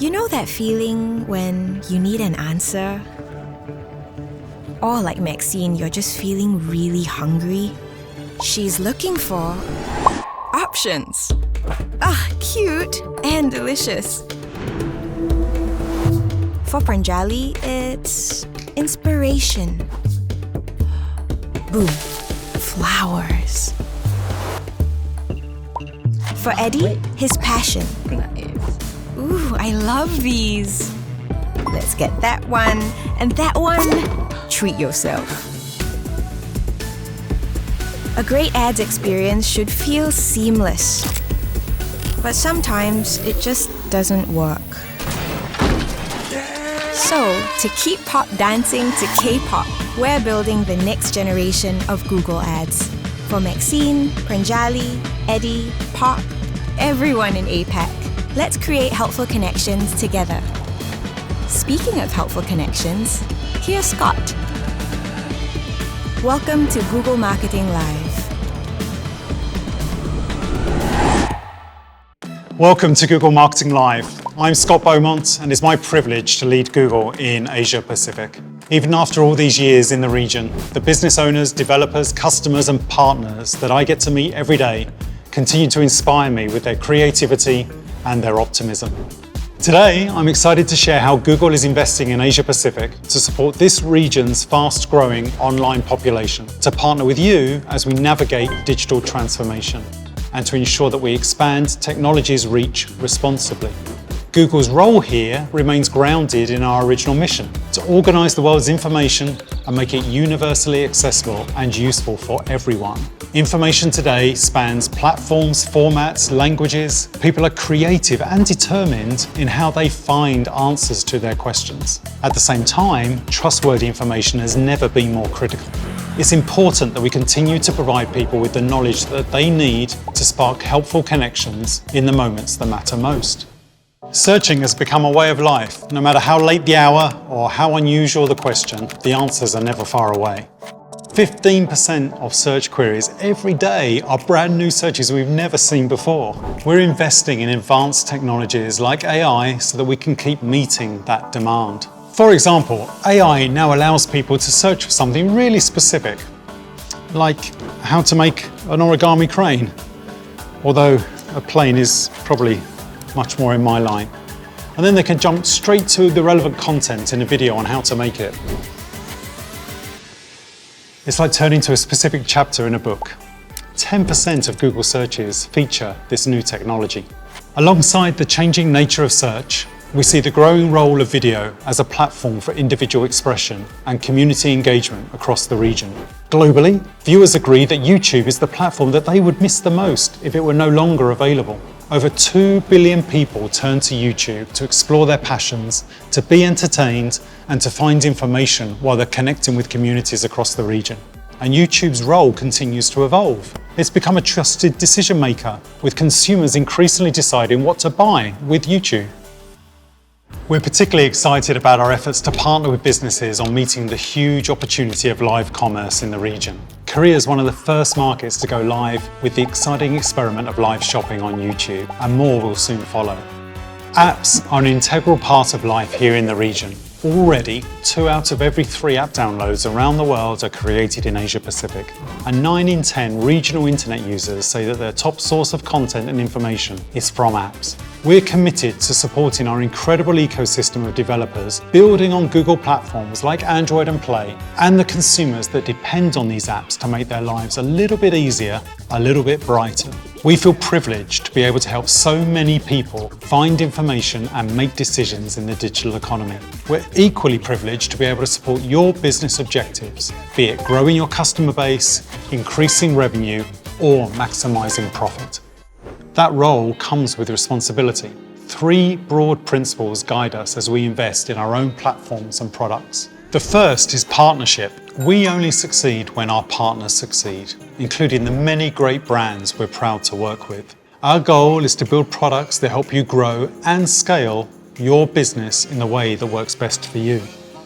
You know that feeling when you need an answer? Or like Maxine, you're just feeling really hungry? She's looking for options. Cute and delicious. For Pranjali, it's inspiration. Boom, flowers. For Eddie, his passion. Ooh, I love these. Let's get that one and that one. Treat yourself. A great ads experience should feel seamless. But sometimes it just doesn't work. So, to keep pop dancing to K-pop, we're building the next generation of Google Ads. For Maxine, Pranjali, Eddie, Pop, everyone in APAC. Let's create helpful connections together. Speaking of helpful connections, here's Scott. Welcome to Google Marketing Live. Welcome to Google Marketing Live. I'm Scott Beaumont, and it's my privilege to lead Google in Asia Pacific. Even after all these years in the region, the business owners, developers, customers, and partners that I get to meet every day continue to inspire me with their creativity and their optimism. Today, I'm excited to share how Google is investing in Asia Pacific to support this region's fast-growing online population, to partner with you as we navigate digital transformation, and to ensure that we expand technology's reach responsibly. Google's role here remains grounded in our original mission, to organize the world's information and make it universally accessible and useful for everyone. Information today spans platforms, formats, languages. People are creative and determined in how they find answers to their questions. At the same time, trustworthy information has never been more critical. It's important that we continue to provide people with the knowledge that they need to spark helpful connections in the moments that matter most. Searching has become a way of life. No matter how late the hour or how unusual the question, the answers are never far away. 15% of search queries every day are brand new searches we've never seen before. We're investing in advanced technologies like AI so that we can keep meeting that demand. For example, AI now allows people to search for something really specific, like how to make an origami crane, although a plane is probably much more in my line. And then they can jump straight to the relevant content in a video on how to make it. It's like turning to a specific chapter in a book. 10% of Google searches feature this new technology. Alongside the changing nature of search, we see the growing role of video as a platform for individual expression and community engagement across the region. Globally, viewers agree that YouTube is the platform that they would miss the most if it were no longer available. Over 2 billion people turn to YouTube to explore their passions, to be entertained, and to find information while they're connecting with communities across the region. And YouTube's role continues to evolve. It's become a trusted decision maker, with consumers increasingly deciding what to buy with YouTube. We're particularly excited about our efforts to partner with businesses on meeting the huge opportunity of live commerce in the region. Korea is one of the first markets to go live with the exciting experiment of live shopping on YouTube, and more will soon follow. Apps are an integral part of life here in the region. Already, 2 out of every 3 app downloads around the world are created in Asia Pacific, and 9 in 10 regional internet users say that their top source of content and information is from apps. We're committed to supporting our incredible ecosystem of developers, building on Google platforms like Android and Play, and the consumers that depend on these apps to make their lives a little bit easier, a little bit brighter. We feel privileged to be able to help so many people find information and make decisions in the digital economy. We're equally privileged to be able to support your business objectives, be it growing your customer base, increasing revenue, or maximizing profit. That role comes with responsibility. 3 broad principles guide us as we invest in our own platforms and products. The first is partnership. We only succeed when our partners succeed, including the many great brands we're proud to work with. Our goal is to build products that help you grow and scale your business in the way that works best for you.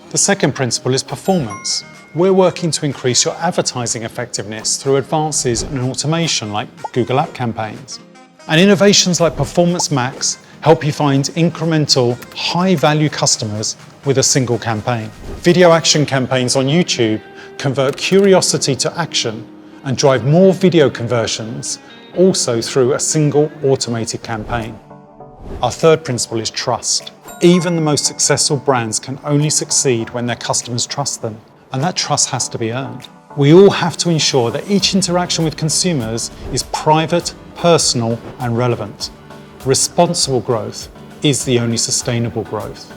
The second principle is performance. We're working to increase your advertising effectiveness through advances in automation like Google App Campaigns. And innovations like Performance Max help you find incremental, high-value customers with a single campaign. Video action campaigns on YouTube convert curiosity to action and drive more video conversions, also through a single automated campaign. Our third principle is trust. Even the most successful brands can only succeed when their customers trust them, and that trust has to be earned. We all have to ensure that each interaction with consumers is private, personal, and relevant. Responsible growth is the only sustainable growth.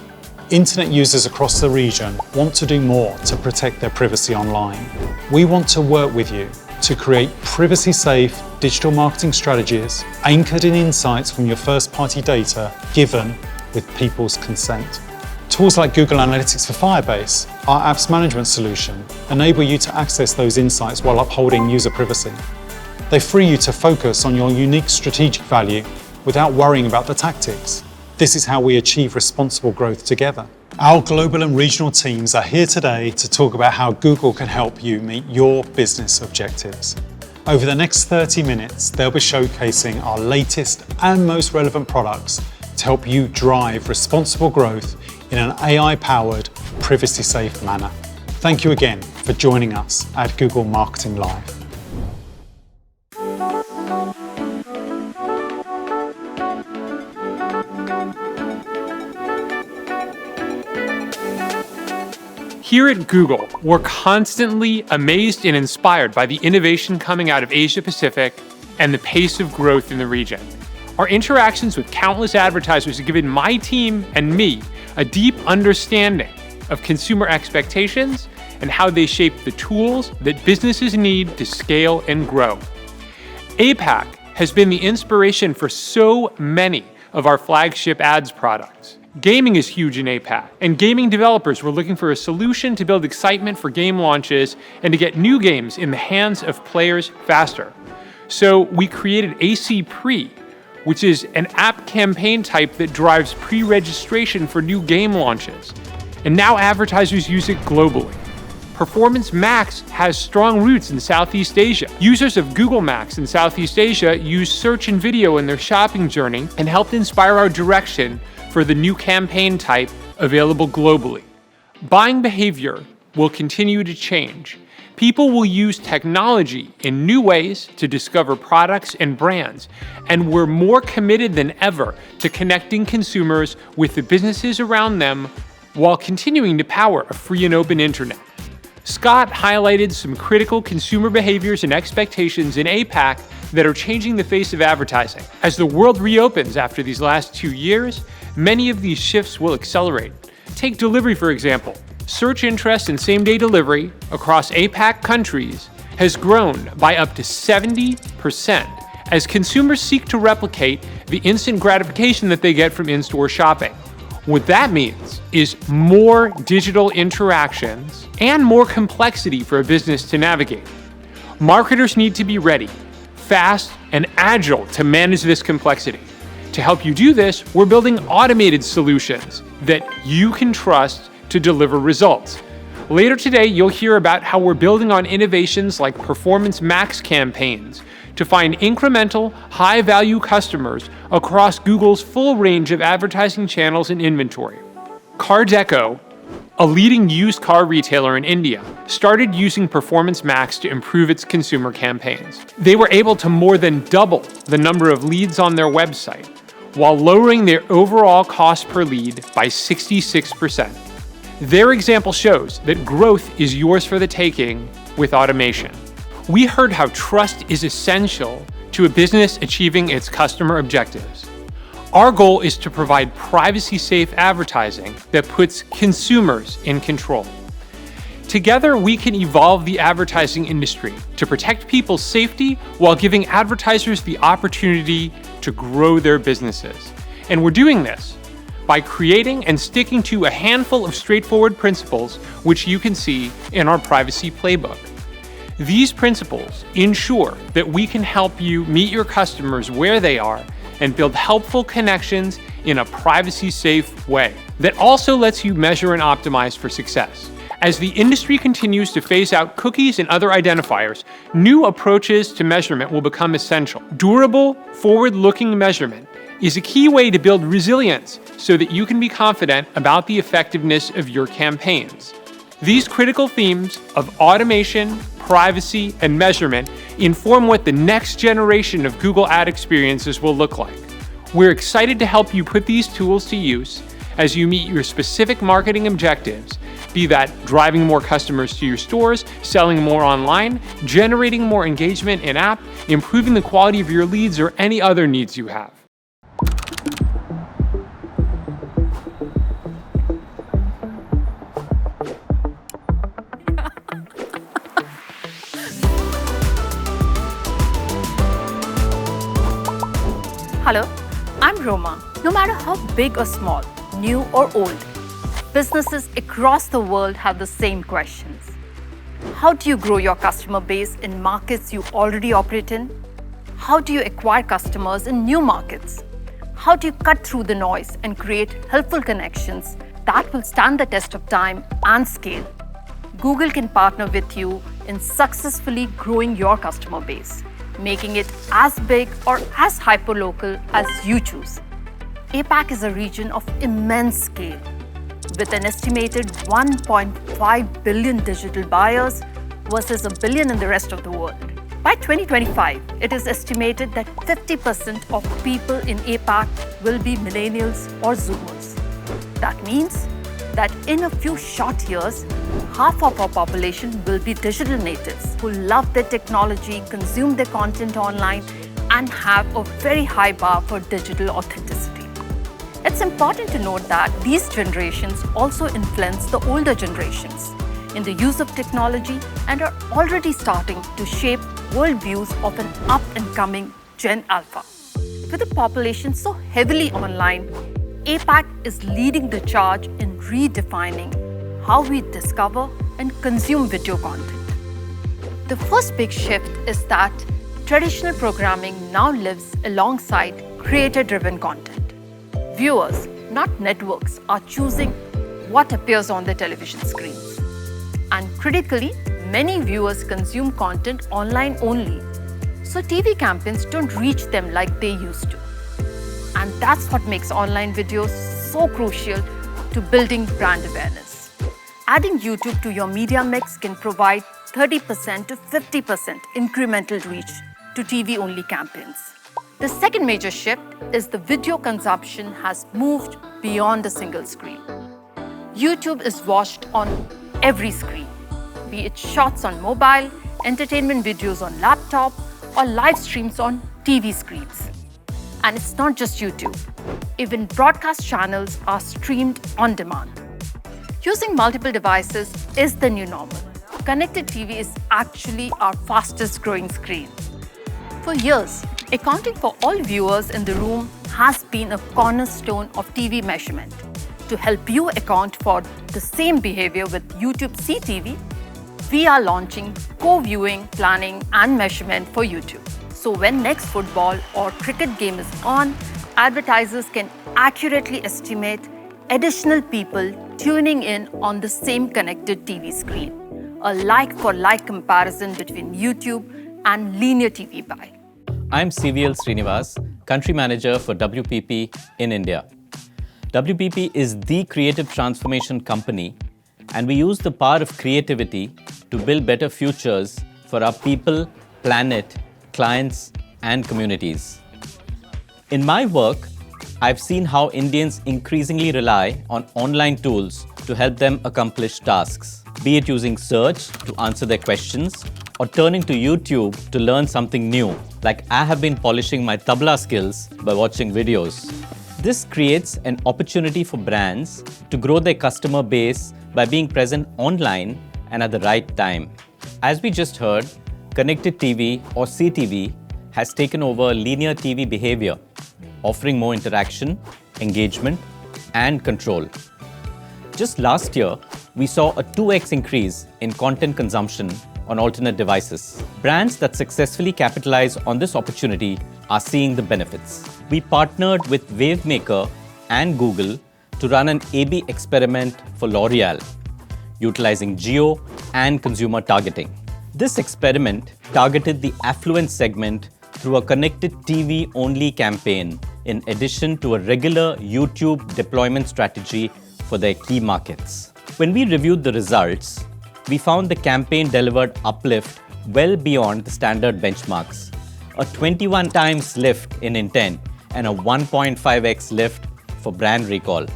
Internet users across the region want to do more to protect their privacy online. We want to work with you to create privacy-safe digital marketing strategies anchored in insights from your first-party data given with people's consent. Tools like Google Analytics for Firebase, our apps management solution, enable you to access those insights while upholding user privacy. They free you to focus on your unique strategic value without worrying about the tactics. This is how we achieve responsible growth together. Our global and regional teams are here today to talk about how Google can help you meet your business objectives. Over the next 30 minutes, they'll be showcasing our latest and most relevant products to help you drive responsible growth in an AI-powered, privacy-safe manner. Thank you again for joining us at Google Marketing Live. Here at Google, we're constantly amazed and inspired by the innovation coming out of Asia Pacific and the pace of growth in the region. Our interactions with countless advertisers have given my team and me a deep understanding of consumer expectations and how they shape the tools that businesses need to scale and grow. APAC has been the inspiration for so many of our flagship ads products. Gaming is huge in APAC, and gaming developers were looking for a solution to build excitement for game launches and to get new games in the hands of players faster. So we created AC Pre, which is an app campaign type that drives pre-registration for new game launches. And now advertisers use it globally. Performance Max has strong roots in Southeast Asia. Users of Google Max in Southeast Asia use search and video in their shopping journey and helped inspire our direction for the new campaign type available globally. Buying behavior will continue to change. People will use technology in new ways to discover products and brands, and we're more committed than ever to connecting consumers with the businesses around them while continuing to power a free and open internet. Scott highlighted some critical consumer behaviors and expectations in APAC that are changing the face of advertising. As the world reopens after these last 2 years, many of these shifts will accelerate. Take delivery, for example. Search interest in same-day delivery across APAC countries has grown by up to 70% as consumers seek to replicate the instant gratification that they get from in-store shopping. What that means is more digital interactions and more complexity for a business to navigate. Marketers need to be ready, fast, and agile to manage this complexity. To help you do this, we're building automated solutions that you can trust to deliver results. Later today, you'll hear about how we're building on innovations like Performance Max campaigns to find incremental, high-value customers across Google's full range of advertising channels and inventory. Cardeco, a leading used car retailer in India, started using Performance Max to improve its consumer campaigns. They were able to more than double the number of leads on their website, while lowering their overall cost per lead by 66%. Their example shows that growth is yours for the taking with automation. We heard how trust is essential to a business achieving its customer objectives. Our goal is to provide privacy-safe advertising that puts consumers in control. Together, we can evolve the advertising industry to protect people's safety while giving advertisers the opportunity to grow their businesses. And we're doing this by creating and sticking to a handful of straightforward principles, which you can see in our privacy playbook. These principles ensure that we can help you meet your customers where they are and build helpful connections in a privacy-safe way that also lets you measure and optimize for success. As the industry continues to phase out cookies and other identifiers, new approaches to measurement will become essential. Durable, forward-looking measurement is a key way to build resilience so that you can be confident about the effectiveness of your campaigns. These critical themes of automation, privacy, and measurement inform what the next generation of Google ad experiences will look like. We're excited to help you put these tools to use as you meet your specific marketing objectives, be that driving more customers to your stores, selling more online, generating more engagement in-app, improving the quality of your leads, or any other needs you have. Hello, I'm Roma. No matter how big or small, new or old, businesses across the world have the same questions. How do you grow your customer base in markets you already operate in? How do you acquire customers in new markets? How do you cut through the noise and create helpful connections that will stand the test of time and scale? Google can partner with you in successfully growing your customer base, making it as big or as hyperlocal as you choose. APAC is a region of immense scale, with an estimated 1.5 billion digital buyers versus a billion in the rest of the world. By 2025, it is estimated that 50% of people in APAC will be millennials or Zoomers. That means that in a few short years, half of our population will be digital natives who love their technology, consume their content online, and have a very high bar for digital authenticity. It's important to note that these generations also influence the older generations in the use of technology and are already starting to shape worldviews of an up-and-coming Gen Alpha. With a population so heavily online, APAC is leading the charge in redefining how we discover and consume video content. The first big shift is that traditional programming now lives alongside creator-driven content. Viewers, not networks, are choosing what appears on their television screens. And critically, many viewers consume content online only, so TV campaigns don't reach them like they used to. And that's what makes online videos so crucial to building brand awareness. Adding YouTube to your media mix can provide 30% to 50% incremental reach to TV-only campaigns. The second major shift is the video consumption has moved beyond a single screen. YouTube is watched on every screen, be it shots on mobile, entertainment videos on laptop, or live streams on TV screens. And it's not just YouTube. Even broadcast channels are streamed on demand. Using multiple devices is the new normal. Connected TV is actually our fastest growing screen. For years, accounting for all viewers in the room has been a cornerstone of TV measurement. To help you account for the same behavior with YouTube CTV, we are launching co-viewing, planning, and measurement for YouTube. So when next football or cricket game is on, advertisers can accurately estimate additional people tuning in on the same connected TV screen. A like-for-like comparison between YouTube and linear TV buy. I'm CVL Srinivas, Country Manager for WPP in India. WPP is the creative transformation company, and we use the power of creativity to build better futures for our people, planet, clients, and communities. In my work, I've seen how Indians increasingly rely on online tools to help them accomplish tasks, be it using search to answer their questions or turning to YouTube to learn something new, like I have been polishing my tabla skills by watching videos. This creates an opportunity for brands to grow their customer base by being present online and at the right time. As we just heard, connected TV or CTV has taken over linear TV behavior, offering more interaction, engagement, and control. Just last year, we saw a 2x increase in content consumption on alternate devices. Brands that successfully capitalize on this opportunity are seeing the benefits. We partnered with Wavemaker and Google to run an A/B experiment for L'Oreal. utilizing geo and consumer targeting. This experiment targeted the affluent segment through a connected TV-only campaign in addition to a regular YouTube deployment strategy for their key markets. When we reviewed the results, we found the campaign delivered uplift well beyond the standard benchmarks, a 21 times lift in intent and a 1.5x lift for brand recall.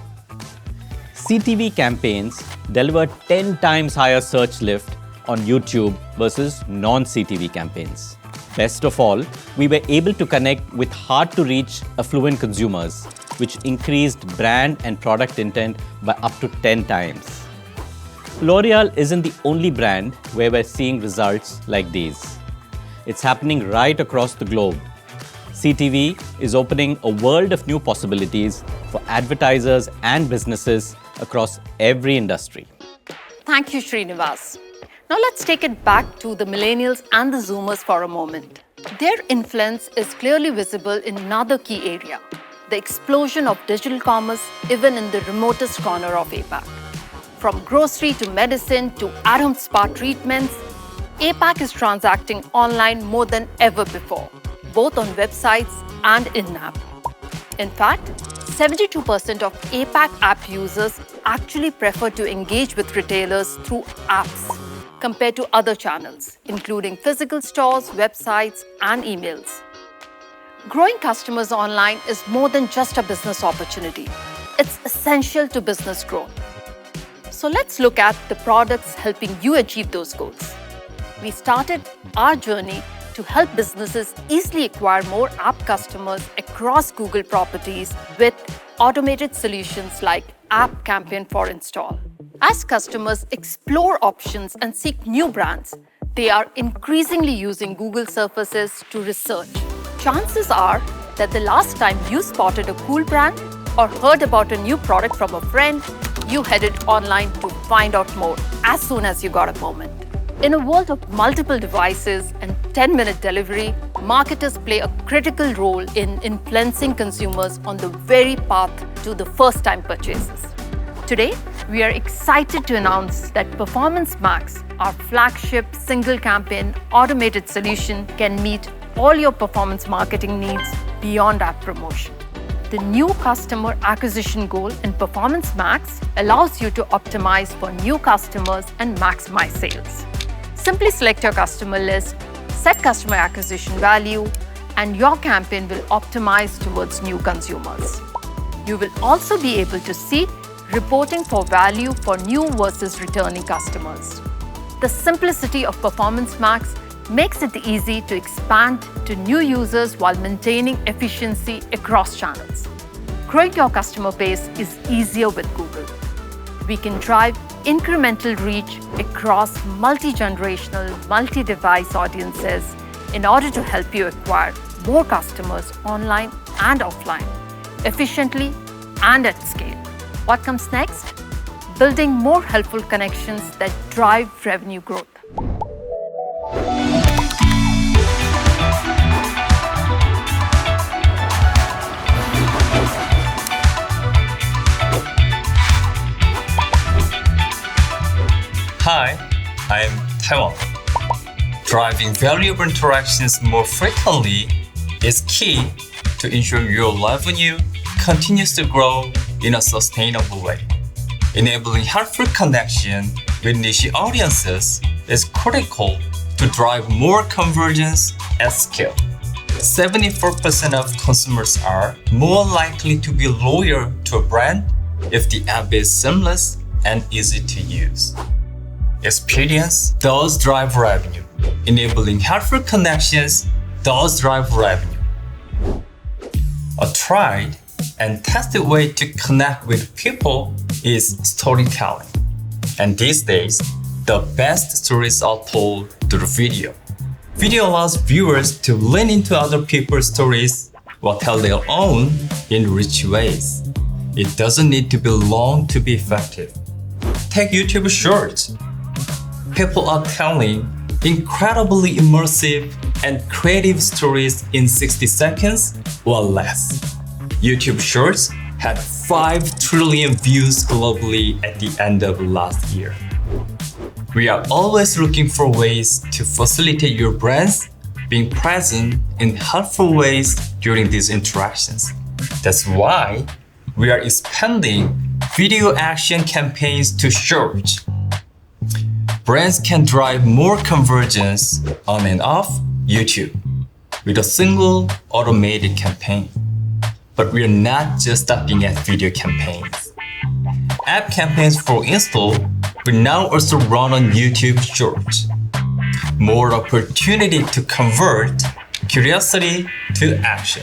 CTV campaigns delivered 10 times higher search lift on YouTube versus non-CTV campaigns. Best of all, we were able to connect with hard-to-reach affluent consumers, which increased brand and product intent by up to 10 times. L'Oreal isn't the only brand where we're seeing results like these. It's happening right across the globe. CTV is opening a world of new possibilities for advertisers and businesses across every industry. Thank you, Srinivas. Now let's take it back to the millennials and the Zoomers for a moment. Their influence is clearly visible in another key area, the explosion of digital commerce even in the remotest corner of APAC. From grocery to medicine to at-home spa treatments, APAC is transacting online more than ever before, both on websites and in-app. In fact, 72% of APAC app users actually prefer to engage with retailers through apps compared to other channels, including physical stores, websites, and emails. Growing customers online is more than just a business opportunity. It's essential to business growth. So let's look at the products helping you achieve those goals. We started our journey to help businesses easily acquire more app customers across Google properties with automated solutions like App Campaign for Install. As customers explore options and seek new brands, they are increasingly using Google surfaces to research. Chances are that the last time you spotted a cool brand or heard about a new product from a friend, you headed online to find out more as soon as you got a moment. In a world of multiple devices and 10-minute delivery, marketers play a critical role in influencing consumers on the very path to the first-time purchases. Today, we are excited to announce that Performance Max, our flagship single-campaign automated solution, can meet all your performance marketing needs beyond app promotion. The new customer acquisition goal in Performance Max allows you to optimize for new customers and maximize sales. Simply select your customer list, set customer acquisition value, and your campaign will optimize towards new consumers. You will also be able to see reporting for value for new versus returning customers. The simplicity of Performance Max makes it easy to expand to new users while maintaining efficiency across channels. Growing your customer base is easier with Google. We can drive incremental reach across multi-generational, multi-device audiences in order to help you acquire more customers online and offline, efficiently and at scale. What comes next? Building more helpful connections that drive revenue growth. Hi, I'm Taewon. Driving valuable interactions more frequently is key to ensuring your revenue continues to grow in a sustainable way. Enabling helpful connection with niche audiences is critical to drive more conversions at scale. 74% of consumers are more likely to be loyal to a brand if the app is seamless and easy to use. Experience does drive revenue. Enabling helpful connections does drive revenue. A tried and tested way to connect with people is storytelling. And these days, the best stories are told through video. Video allows viewers to lean into other people's stories or tell their own in rich ways. It doesn't need to be long to be effective. Take YouTube Shorts. People are telling incredibly immersive and creative stories in 60 seconds or less. YouTube Shorts had 5 trillion views globally at the end of last year. We are always looking for ways to facilitate your brands being present in helpful ways during these interactions. That's why we are expanding video action campaigns to short. Brands can drive more conversions on and off YouTube with a single automated campaign. But we are not just stopping at video campaigns. App campaigns for install will now also run on YouTube Shorts. More opportunity to convert curiosity to action.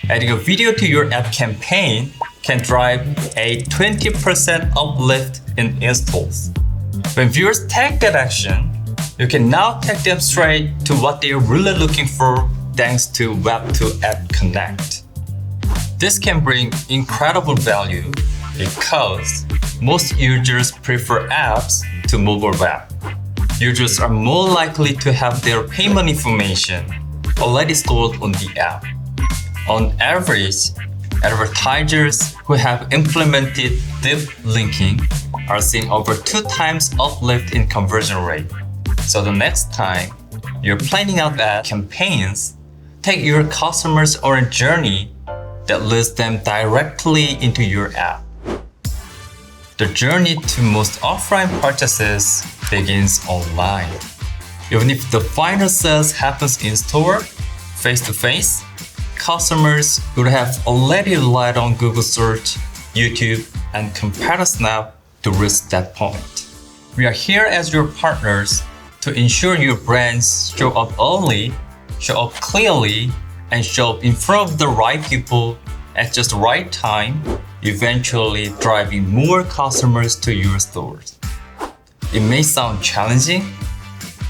Adding a video to your app campaign can drive a 20% uplift in installs. When viewers take that action, you can now take them straight to what they're really looking for thanks to Web2App Connect. This can bring incredible value because most users prefer apps to mobile web. Users are more likely to have their payment information already stored on the app. On average, advertisers who have implemented deep linking are seeing over 2 times uplift in conversion rate. So the next time you're planning out ad campaigns, take your customers on a journey that leads them directly into your app. The journey to most offline purchases begins online. Even if the final sales happens in store, face-to-face, customers would have already relied on Google Search, YouTube, and CompareSnap to reach that point. We are here as your partners to ensure your brands show up early, show up clearly, and show up in front of the right people at just the right time, eventually driving more customers to your stores. It may sound challenging,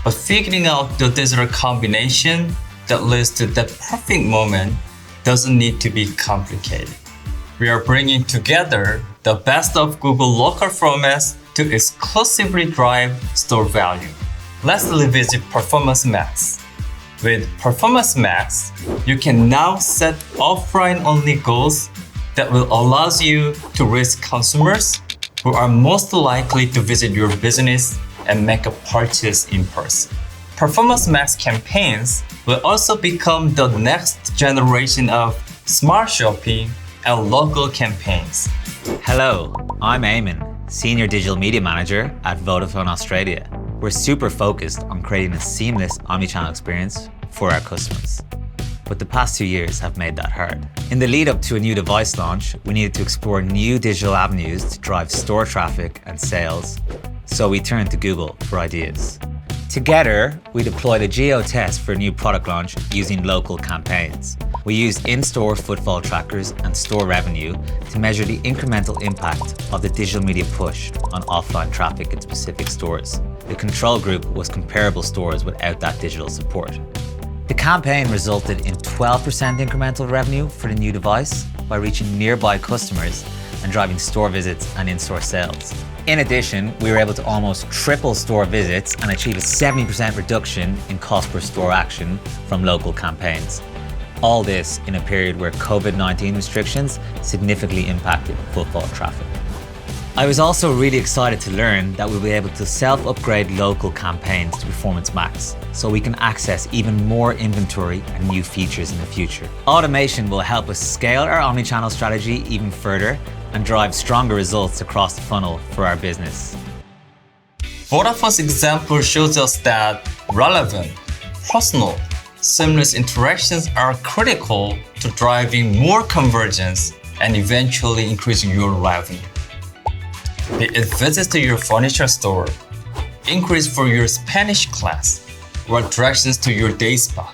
but figuring out the digital combination that leads to that perfect moment doesn't need to be complicated. We are bringing together the best of Google local formats to exclusively drive store value. Let's revisit Performance Max. With Performance Max, you can now set offline-only goals that will allow you to reach consumers who are most likely to visit your business and make a purchase in person. Performance Max campaigns will also become the next generation of smart shopping and local campaigns. Hello, I'm Eamon, Senior Digital Media Manager at Vodafone Australia. We're super focused on creating a seamless omnichannel experience for our customers. But the past 2 years have made that hard. In the lead up to a new device launch, we needed to explore new digital avenues to drive store traffic and sales, so we turned to Google for ideas. Together, we deployed a geo-test for a new product launch using local campaigns. We used in-store footfall trackers and store revenue to measure the incremental impact of the digital media push on offline traffic in specific stores. The control group was comparable stores without that digital support. The campaign resulted in 12% incremental revenue for the new device by reaching nearby customers and driving store visits and in-store sales. In addition, we were able to almost triple store visits and achieve a 70% reduction in cost per store action from local campaigns. All this in a period where COVID-19 restrictions significantly impacted footfall traffic. I was also really excited to learn that we'll be able to self-upgrade local campaigns to Performance Max, so we can access even more inventory and new features in the future. Automation will help us scale our omnichannel strategy even further and drive stronger results across the funnel for our business. Vodafone's example shows us that relevant, personal, seamless interactions are critical to driving more conversions and eventually increasing your revenue. Be it visits to your furniture store, inquiries for your Spanish class, or directions to your day spa,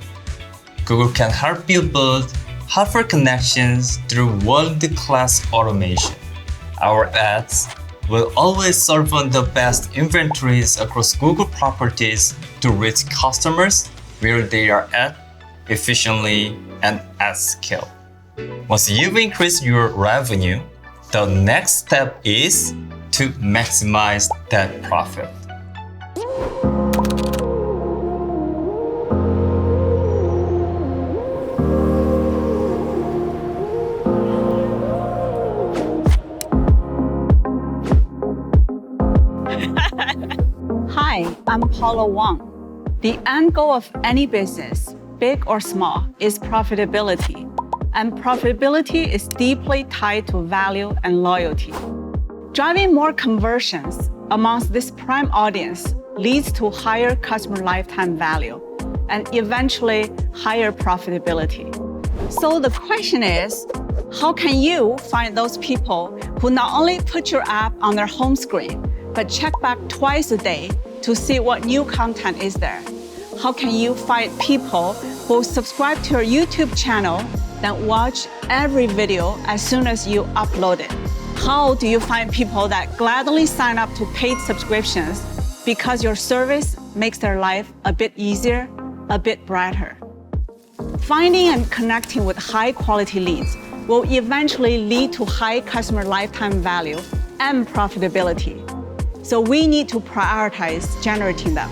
Google can help you build helpful connections through world-class automation. Our ads will always serve on the best inventories across Google properties to reach customers where they are at efficiently and at scale. Once you've increased your revenue, the next step is to maximize that profit. Hi, Hi, I'm Paula Wang. The end goal of any business, big or small, is profitability. And profitability is deeply tied to value and loyalty. Driving more conversions amongst this prime audience leads to higher customer lifetime value and eventually higher profitability. So the question is, how can you find those people who not only put your app on their home screen, but check back twice a day to see what new content is there? How can you find people who subscribe to your YouTube channel then watch every video as soon as you upload it? How do you find people that gladly sign up to paid subscriptions because your service makes their life a bit easier, a bit brighter? Finding and connecting with high-quality leads will eventually lead to high customer lifetime value and profitability. So we need to prioritize generating them.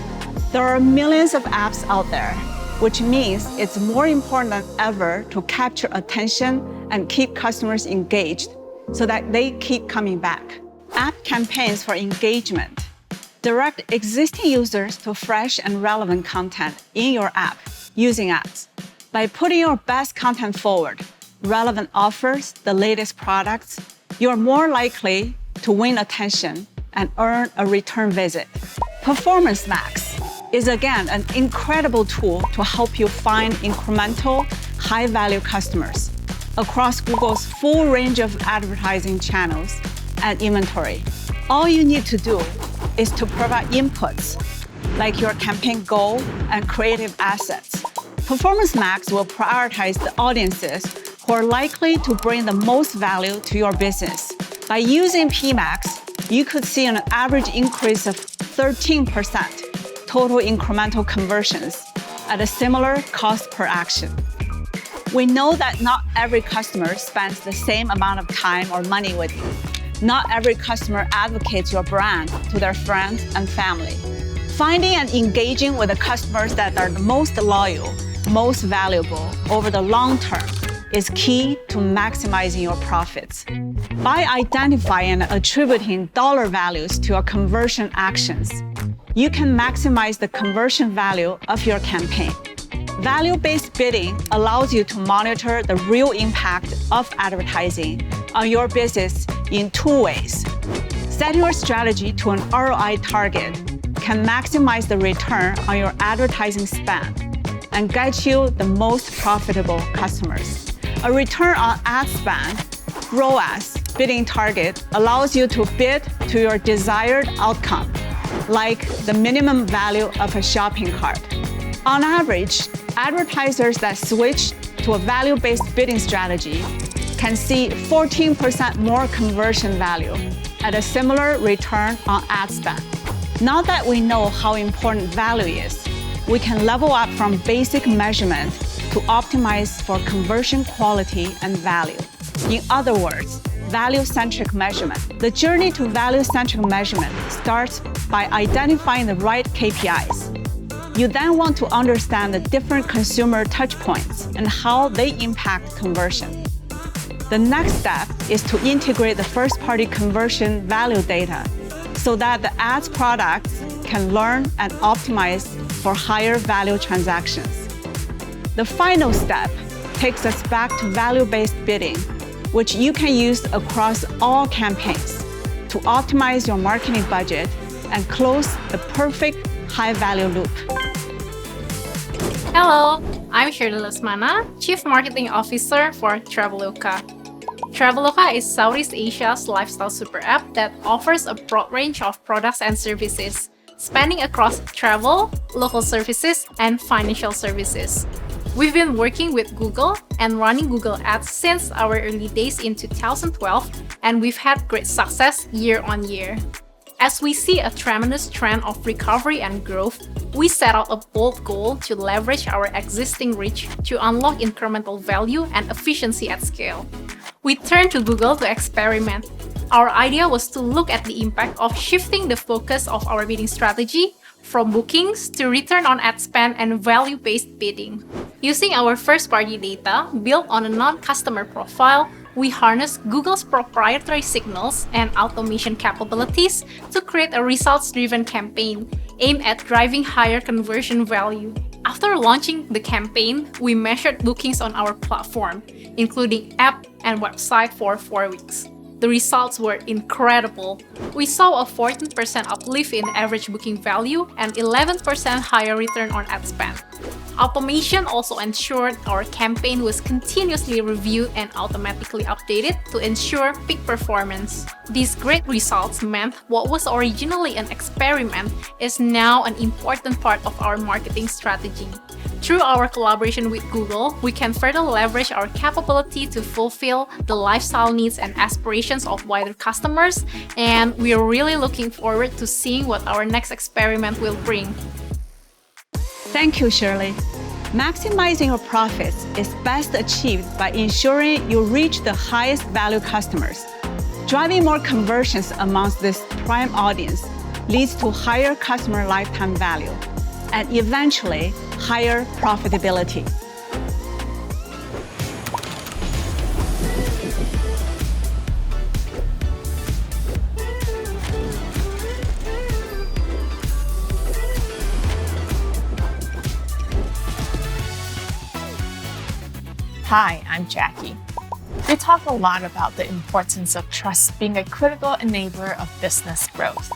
There are millions of apps out there, which means it's more important than ever to capture attention and keep customers engaged so that they keep coming back. App campaigns for engagement. Direct existing users to fresh and relevant content in your app using ads. By putting your best content forward, relevant offers, the latest products, you're more likely to win attention and earn a return visit. Performance Max is again an incredible tool to help you find incremental, high-value customers across Google's full range of advertising channels and inventory. All you need to do is to provide inputs like your campaign goal and creative assets. Performance Max will prioritize the audiences who are likely to bring the most value to your business. By using PMax, you could see an average increase of 13% total incremental conversions at a similar cost per action. We know that not every customer spends the same amount of time or money with you. Not every customer advocates your brand to their friends and family. Finding and engaging with the customers that are the most loyal, most valuable over the long term is key to maximizing your profits. By identifying and attributing dollar values to your conversion actions, you can maximize the conversion value of your campaign. Value-based bidding allows you to monitor the real impact of advertising on your business in two ways. Setting your strategy to an ROI target can maximize the return on your advertising spend and get you the most profitable customers. A return on ad spend, ROAS, bidding target allows you to bid to your desired outcome, like the minimum value of a shopping cart. On average, advertisers that switch to a value-based bidding strategy can see 14% more conversion value at a similar return on ad spend. Now that we know how important value is, we can level up from basic measurement to optimize for conversion quality and value. In other words, value-centric measurement. The journey to value-centric measurement starts by identifying the right KPIs. You then want to understand the different consumer touchpoints and how they impact conversion. The next step is to integrate the first-party conversion value data so that the ads products can learn and optimize for higher value transactions. The final step takes us back to value-based bidding, which you can use across all campaigns to optimize your marketing budget and close the perfect high-value loop. Hello, I'm Shirley Lesmana, Chief Marketing Officer for Traveloka. Traveloka is Southeast Asia's lifestyle super app that offers a broad range of products and services, spanning across travel, local services, and financial services. We've been working with Google and running Google Ads since our early days in 2012, and we've had great success year on year. As we see a tremendous trend of recovery and growth, we set out a bold goal to leverage our existing reach to unlock incremental value and efficiency at scale. We turned to Google to experiment. Our idea was to look at the impact of shifting the focus of our bidding strategy from bookings to return on ad spend and value-based bidding. Using our first-party data built on a non-customer profile, we harness Google's proprietary signals and automation capabilities to create a results-driven campaign aimed at driving higher conversion value. After launching the campaign, we measured bookings on our platform, including app and website for 4 weeks. The results were incredible. We saw a 14% uplift in average booking value and 11% higher return on ad spend. Automation also ensured our campaign was continuously reviewed and automatically updated to ensure peak performance. These great results meant what was originally an experiment is now an important part of our marketing strategy. Through our collaboration with Google, we can further leverage our capability to fulfill the lifestyle needs and aspirations of wider customers, and we are really looking forward to seeing what our next experiment will bring. Thank you, Shirley. Maximizing your profits is best achieved by ensuring you reach the highest value customers. Driving more conversions amongst this prime audience leads to higher customer lifetime value and eventually higher profitability. Hi, I'm Jackie. We talk a lot about the importance of trust being a critical enabler of business growth.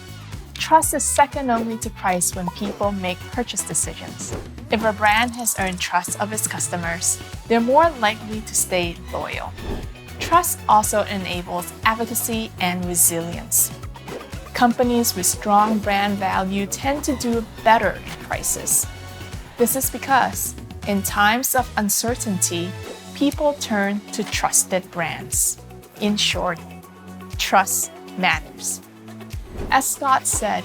Trust is second only to price when people make purchase decisions. If a brand has earned trust of its customers, they're more likely to stay loyal. Trust also enables advocacy and resilience. Companies with strong brand value tend to do better in crisis. This is because, in times of uncertainty, people turn to trusted brands. In short, trust matters. As Scott said,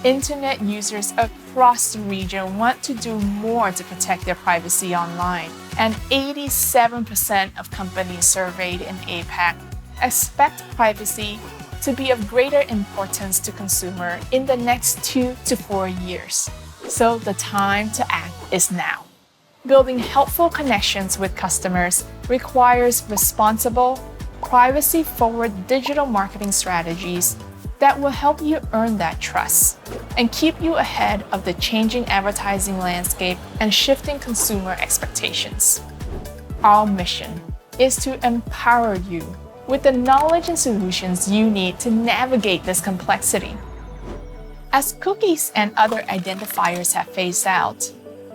internet users across the region want to do more to protect their privacy online, and 87% of companies surveyed in APAC expect privacy to be of greater importance to consumers in the next 2 to 4 years. So the time to act is now. Building helpful connections with customers requires responsible, privacy-forward digital marketing strategies that will help you earn that trust and keep you ahead of the changing advertising landscape and shifting consumer expectations. Our mission is to empower you with the knowledge and solutions you need to navigate this complexity. As cookies and other identifiers have phased out,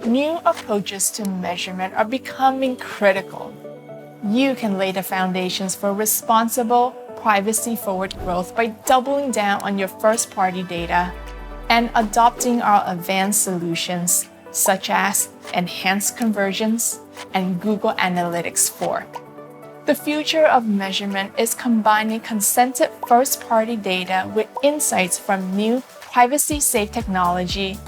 new approaches to measurement are becoming critical. You can lay the foundations for responsible, privacy-forward growth by doubling down on your first-party data and adopting our advanced solutions such as enhanced conversions and Google Analytics 4. The future of measurement is combining consented first-party data with insights from new privacy-safe technology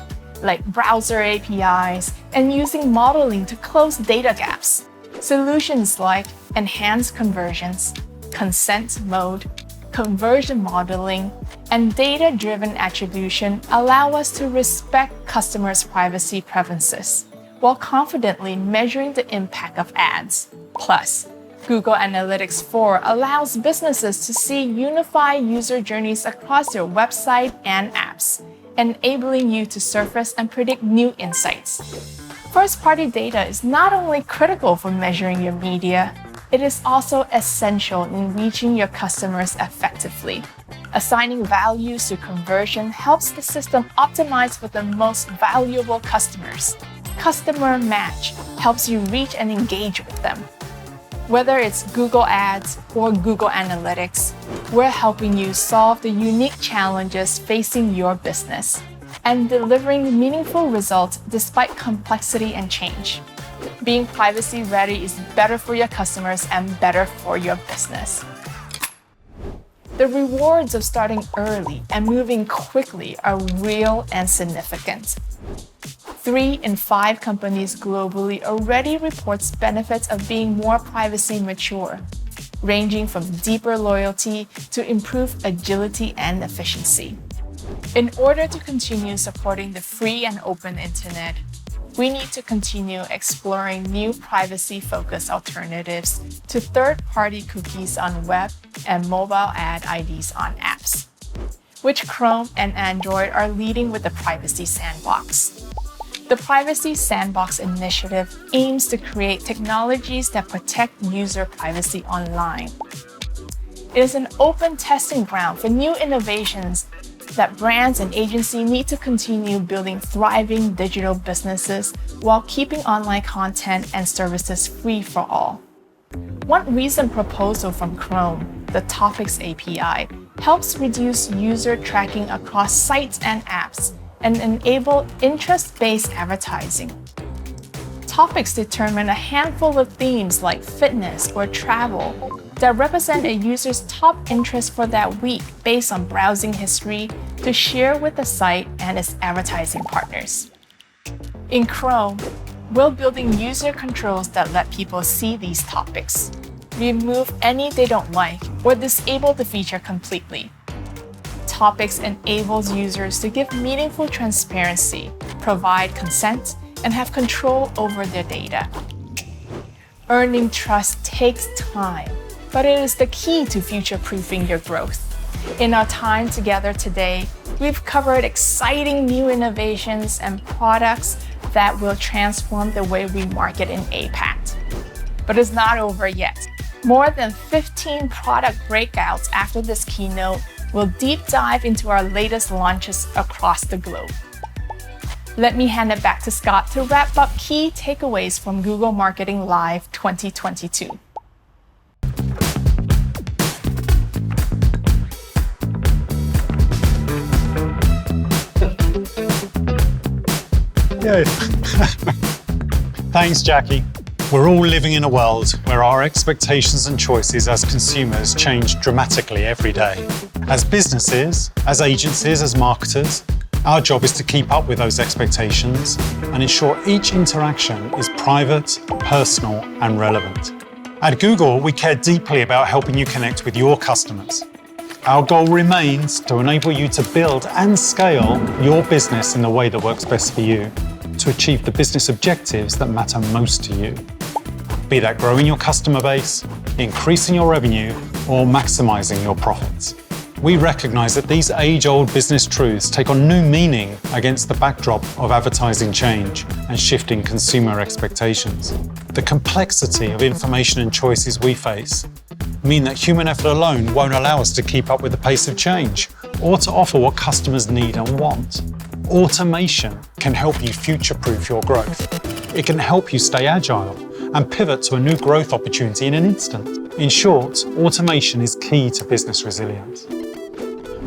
like browser APIs and using modeling to close data gaps. Solutions like enhanced conversions, consent mode, conversion modeling, and data-driven attribution allow us to respect customers' privacy preferences while confidently measuring the impact of ads. Plus, Google Analytics 4 allows businesses to see unified user journeys across their website and apps, enabling you to surface and predict new insights. First-party data is not only critical for measuring your media, it is also essential in reaching your customers effectively. Assigning values to conversion helps the system optimize for the most valuable customers. Customer Match helps you reach and engage with them. Whether it's Google Ads or Google Analytics, we're helping you solve the unique challenges facing your business and delivering meaningful results despite complexity and change. Being privacy ready is better for your customers and better for your business. The rewards of starting early and moving quickly are real and significant. 3 in 5 companies globally already reports benefits of being more privacy mature, ranging from deeper loyalty to improved agility and efficiency. In order to continue supporting the free and open internet, we need to continue exploring new privacy-focused alternatives to third-party cookies on web and mobile ad IDs on apps, which Chrome and Android are leading with the Privacy Sandbox. The Privacy Sandbox initiative aims to create technologies that protect user privacy online. It is an open testing ground for new innovations that brands and agencies need to continue building thriving digital businesses while keeping online content and services free for all. One recent proposal from Chrome, the Topics API, helps reduce user tracking across sites and apps and enable interest-based advertising. Topics determine a handful of themes like fitness or travel that represent a user's top interest for that week based on browsing history to share with the site and its advertising partners. In Chrome, we're building user controls that let people see these topics, remove any they don't like, or disable the feature completely. Topics enables users to give meaningful transparency, provide consent, and have control over their data. Earning trust takes time, but it is the key to future-proofing your growth. In our time together today, we've covered exciting new innovations and products that will transform the way we market in APAC. But it's not over yet. More than 15 product breakouts after this keynote will deep dive into our latest launches across the globe. Let me hand it back to Scott to wrap up key takeaways from Google Marketing Live 2022. Yay. Thanks, Jackie. We're all living in a world where our expectations and choices as consumers change dramatically every day. As businesses, as agencies, as marketers, our job is to keep up with those expectations and ensure each interaction is private, personal, and relevant. At Google, we care deeply about helping you connect with your customers. Our goal remains to enable you to build and scale your business in the way that works best for you, to achieve the business objectives that matter most to you. Be that growing your customer base, increasing your revenue, or maximizing your profits. We recognize that these age-old business truths take on new meaning against the backdrop of advertising change and shifting consumer expectations. The complexity of information and choices we face mean that human effort alone won't allow us to keep up with the pace of change or to offer what customers need and want. Automation can help you future-proof your growth. It can help you stay agile and pivot to a new growth opportunity in an instant. In short, automation is key to business resilience.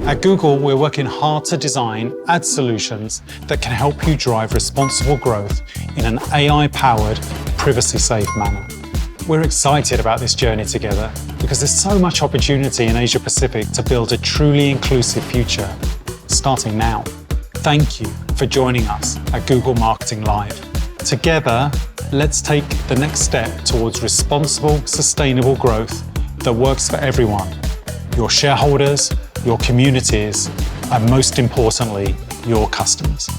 At Google, we're working hard to design ad solutions that can help you drive responsible growth in an AI-powered, privacy-safe manner. We're excited about this journey together because there's so much opportunity in Asia Pacific to build a truly inclusive future, starting now. Thank you for joining us at Google Marketing Live. Together, let's take the next step towards responsible, sustainable growth that works for everyone, your shareholders, your communities, and most importantly, your customers.